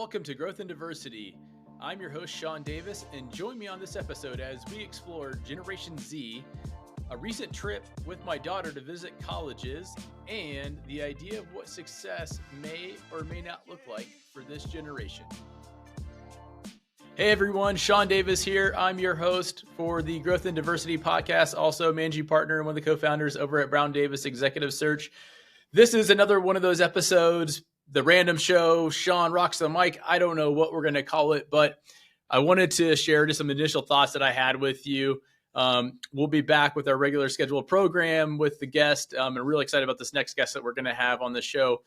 welcome to Growth and Diversity. I'm your host, Shawn Davis, and join me on this episode as we explore Generation Z, a recent trip with my daughter to visit colleges, and the idea of what success may or may not look like for this generation. Hey everyone, Shawn Davis here. I'm your host for the Growth and Diversity podcast, also managing partner and one of the co-founders over at Brown Davis Executive Search. This is another one of those episodes, the random show, Shawn rocks the mic. I don't know what we're going to call it, but I wanted to share just some initial thoughts that I had with you. We'll be back with our regular scheduled program with the guest. I'm really excited about this next guest that we're going to have on the show.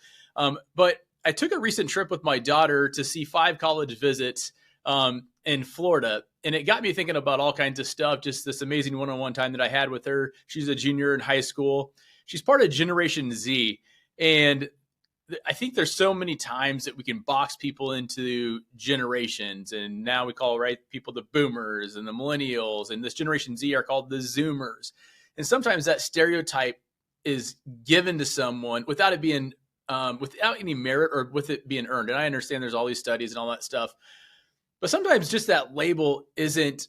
But I took a recent trip with my daughter to see 5 college visits in Florida. And it got me thinking about all kinds of stuff, just this amazing one-on-one time that I had with her. She's a junior in high school. She's part of Generation Z. And I think there's so many times that we can box people into generations. And now we call, people the boomers and the millennials. And this Generation Z are called the Zoomers. And sometimes that stereotype is given to someone without it being, without any merit or with it being earned. And I understand there's all these studies and all that stuff. But sometimes just that label isn't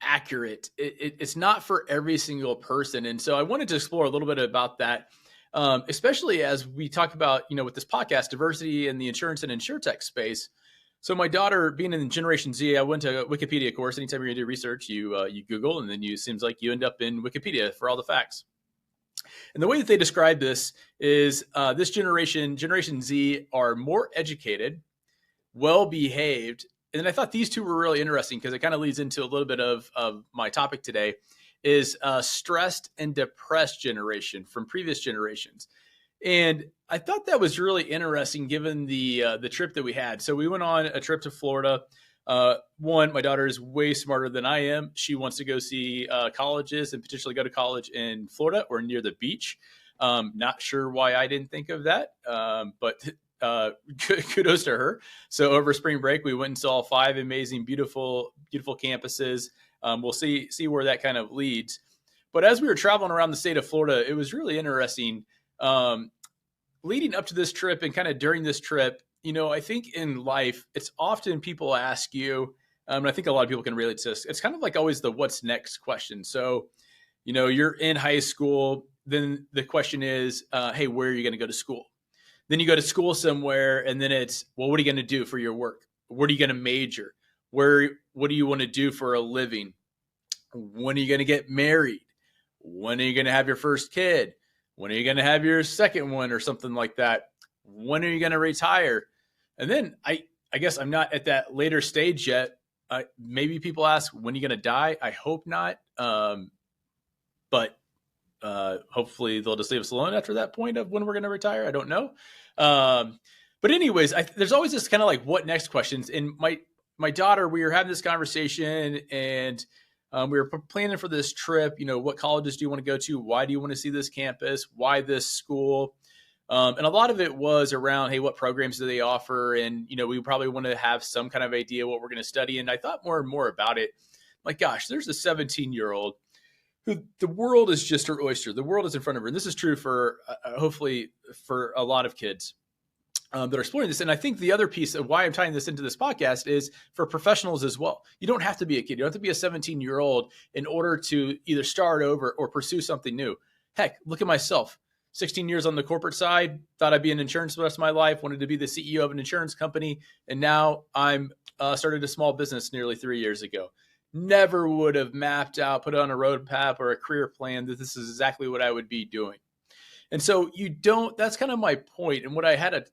accurate. It's not for every single person. And so I wanted to explore a little bit about that. Especially as we talk about, with this podcast, diversity in the insurance and insurtech space. So my daughter being in Generation Z, I went to Wikipedia course. Anytime you're going to do research, you Google, and then seems like you end up in Wikipedia for all the facts. And the way that they describe this is this Generation Z, are more educated, well-behaved. And then I thought these two were really interesting because it kind of leads into a little bit of my topic today. Is stressed and depressed generation from previous generations. And I thought that was really interesting given the trip that we had. So we went on a trip to Florida. My daughter is way smarter than I am. She wants to go see colleges and potentially go to college in Florida or near the beach. Not sure why I didn't think of that, but kudos to her. So over spring break, we went and saw 5 amazing, beautiful campuses. We'll see where that kind of leads. But as we were traveling around the state of Florida, it was really interesting. Leading up to this trip and kind of during this trip, I think in life, it's often people ask you, and I think a lot of people can relate to this. It's kind of like always the what's next question. So, you're in high school. Then the question is, hey, where are you going to go to school? Then you go to school somewhere, and then it's, well, what are you going to do for your work? What are you going to major? What do you want to do for a living? When are you going to get married? When are you going to have your first kid? When are you going to have your second one or something like that? When are you going to retire? And then I guess I'm not at that later stage yet. Maybe people ask, when are you going to die? I hope not. But hopefully they'll just leave us alone after that point of when we're going to retire. I don't know. But anyways, there's always this kind of like what next questions. And my daughter, we were having this conversation and we were planning for this trip. What colleges do you want to go to? Why do you want to see this campus? Why this school? And a lot of it was around, hey, what programs do they offer? And, we probably want to have some kind of idea what we're going to study. And I thought more and more about it. Like, gosh, there's a 17-year-old who the world is just her oyster. The world is in front of her. And this is true for hopefully for a lot of kids. That are exploring this. And I think the other piece of why I'm tying this into this podcast is for professionals as well. You don't have to be a kid. You don't have to be a 17-year-old in order to either start over or pursue something new. Heck, look at myself. 16 years on the corporate side, thought I'd be in insurance the rest of my life, wanted to be the CEO of an insurance company. And now I'm started a small business nearly 3 years ago. Never would have mapped out, put on a roadmap or a career plan that this is exactly what I would be doing. And so that's kind of my point. And what I had a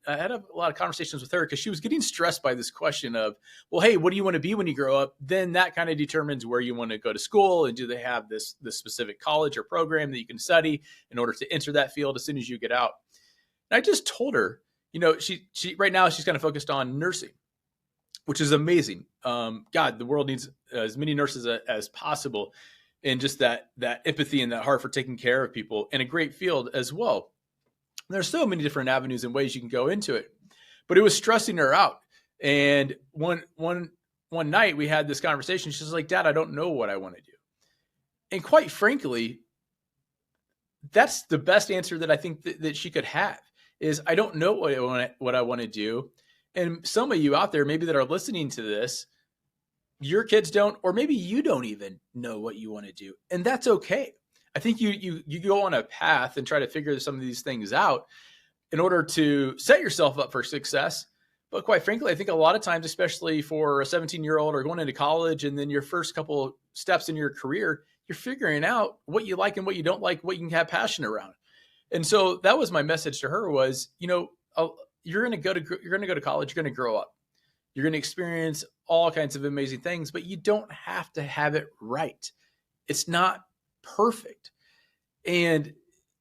lot of conversations with her because she was getting stressed by this question of, well, hey, what do you want to be when you grow up? Then that kind of determines where you want to go to school. And do they have this specific college or program that you can study in order to enter that field as soon as you get out? And I just told her, she right now she's kind of focused on nursing, which is amazing. God, the world needs as many nurses as possible. And just that empathy and that heart for taking care of people in a great field as well. There's so many different avenues and ways you can go into it, but it was stressing her out. And one night we had this conversation. She's like, Dad, I don't know what I want to do. And quite frankly, that's the best answer that I think that she could have is I don't know what I want to do. And some of you out there, maybe that are listening to this, your kids don't, or maybe you don't even know what you want to do. And that's okay. I think you go on a path and try to figure some of these things out in order to set yourself up for success. But quite frankly, I think a lot of times, especially for a 17-year-old or going into college, and then your first couple steps in your career, you're figuring out what you like and what you don't like, what you can have passion around. And so that was my message to her was, you're going to go to college, you're going to grow up. You're going to experience all kinds of amazing things, but you don't have to have it right. It's not perfect. And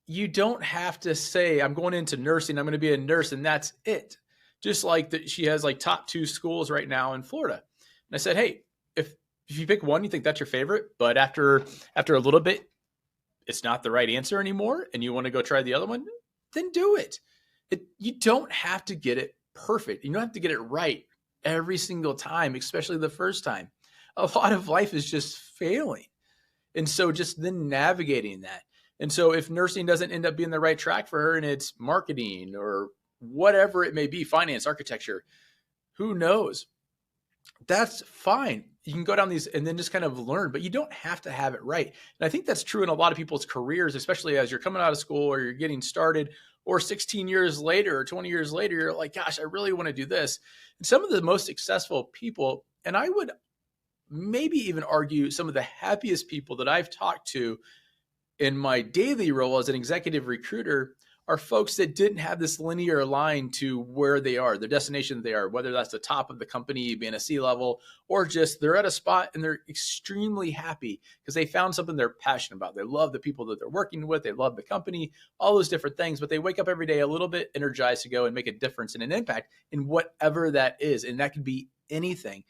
you don't have to say, I'm going into nursing, I'm going to be a nurse, and that's it. Just like that, she has like top 2 schools right now in Florida. And I said, hey, if you pick one, you think that's your favorite, but after a little bit, it's not the right answer anymore, and you want to go try the other one, then do it. You don't have to get it perfect. You don't have to get it right every single time, especially the first time. A lot of life is just failing. And so just then navigating that. And so if nursing doesn't end up being the right track for her and it's marketing or whatever it may be, finance, architecture, who knows? That's fine. You can go down these and then just kind of learn, but you don't have to have it right. And I think that's true in a lot of people's careers, especially as you're coming out of school or you're getting started, or 16 years later or 20 years later, you're like, gosh, I really want to do this. And some of the most successful people, and I would maybe even argue some of the happiest people that I've talked to in my daily role as an executive recruiter, are folks that didn't have this linear line to where they are, the destination they are, whether that's the top of the company, being a C-level, or just they're at a spot and they're extremely happy because they found something they're passionate about. They love the people that they're working with. They love the company, all those different things, but they wake up every day a little bit energized to go and make a difference and an impact in whatever that is. And that could be anything,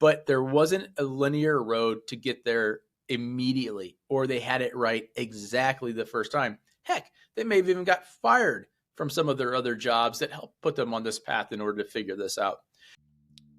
but there wasn't a linear road to get there immediately, or they had it right exactly the first time. Heck, they may have even got fired from some of their other jobs that helped put them on this path in order to figure this out.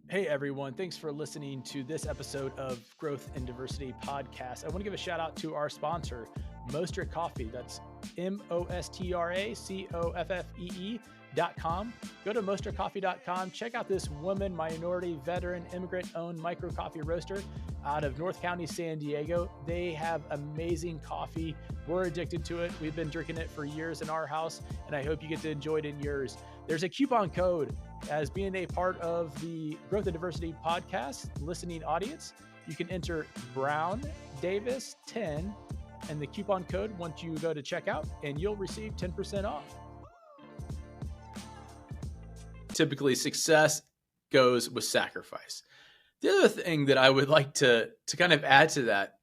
Hey, everyone. Thanks for listening to this episode of Growth and Diversity Podcast. I want to give a shout out to our sponsor, Mostra Coffee. That's MOSTRACOFFEE.com. Go to mostracoffee.com. Check out this woman, minority, veteran, immigrant-owned micro coffee roaster out of North County, San Diego. They have amazing coffee. We're addicted to it. We've been drinking it for years in our house, and I hope you get to enjoy it in yours. There's a coupon code as being a part of the Growth and Diversity Podcast listening audience. You can enter Brown Davis 10 and the coupon code once you go to checkout, and you'll receive 10% off. Typically, success goes with sacrifice. The other thing that I would like to kind of add to that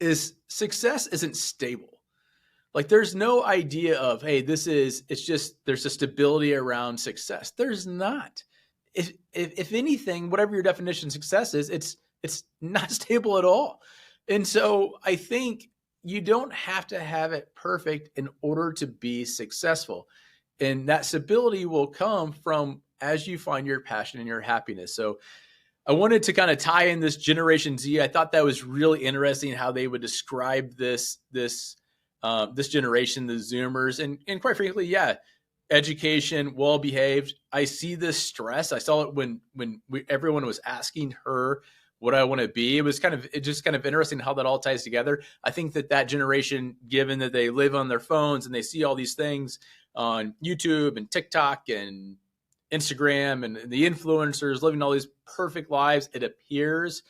is success isn't stable. Like there's no idea of, hey, there's a stability around success. There's not. If anything, whatever your definition of success is, it's not stable at all. And so I think you don't have to have it perfect in order to be successful. And that stability will come from as you find your passion and your happiness. So I wanted to kind of tie in this Generation Z. I thought that was really interesting how they would describe this generation, the Zoomers, and quite frankly, yeah, education, well-behaved. I see this stress. I saw it when everyone was asking her what I want to be. It's just kind of interesting how that all ties together. I think that generation, given that they live on their phones and they see all these things on YouTube and TikTok and Instagram and the influencers living all these perfect lives, it appears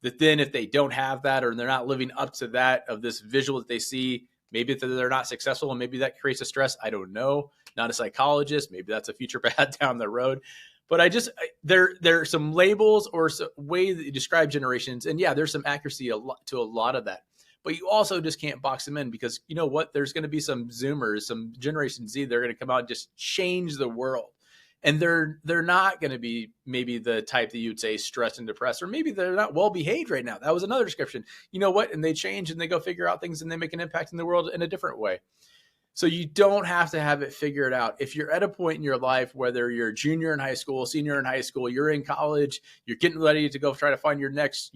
that then if they don't have that or they're not living up to that of this visual that they see, maybe they're not successful and maybe that creates a stress. I don't know. Not a psychologist. Maybe that's a future path down the road. But there are some labels or some way that you describe generations. And yeah, there's some accuracy to a lot of that. But you also just can't box them in because you know what? There's going to be some Zoomers, some Generation Z, they're going to come out and just change the world. And they're not going to be maybe the type that you'd say stressed and depressed, or maybe they're not well behaved right now. That was another description. You know what? And they change and they go figure out things and they make an impact in the world in a different way. So you don't have to have it figured out. If you're at a point in your life, whether you're a junior in high school, senior in high school, you're in college, you're getting ready to go try to find your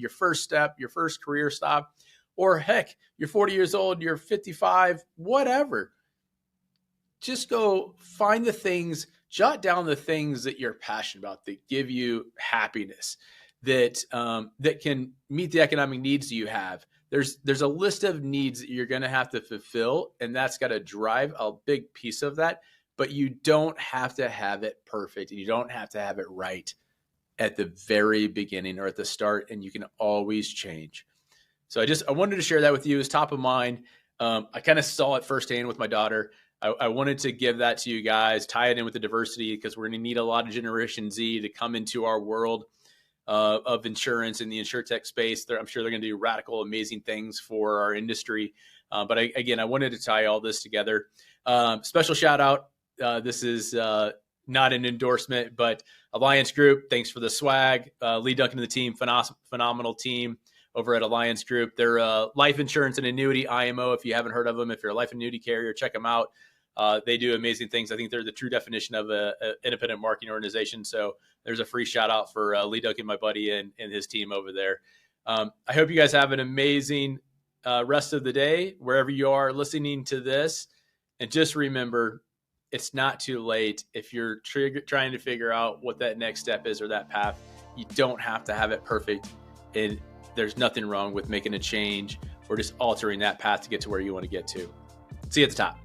first step, your first career stop, or heck, you're 40 years old, you're 55, whatever. just go find the things, jot down the things that you're passionate about that give you happiness, that that can meet the economic needs that you have. There's a list of needs that you're going to have to fulfill, and that's got to drive a big piece of that. But you don't have to have it perfect, and you don't have to have it right at the very beginning or at the start, and you can always change. So I wanted to share that with you as top of mind. I kind of saw it firsthand with my daughter. I wanted to give that to you guys, tie it in with the diversity, because we're going to need a lot of Generation Z to come into our world of insurance in the insurtech space. I'm sure they're going to do radical, amazing things for our industry. But I wanted to tie all this together. Special shout out. This is not an endorsement, but Alliance Group, thanks for the swag. Lee Duncan and the team, phenomenal team over at Alliance Group. They're a life insurance and annuity IMO. If you haven't heard of them, if you're a life annuity carrier, check them out. They do amazing things. I think they're the true definition of an independent marketing organization. So there's a free shout out for Lee Duncan, my buddy, and his team over there. I hope you guys have an amazing rest of the day, wherever you are listening to this. And just remember, it's not too late. If you're trying to figure out what that next step is or that path, you don't have to have it perfect. And there's nothing wrong with making a change or just altering that path to get to where you want to get to. See you at the top.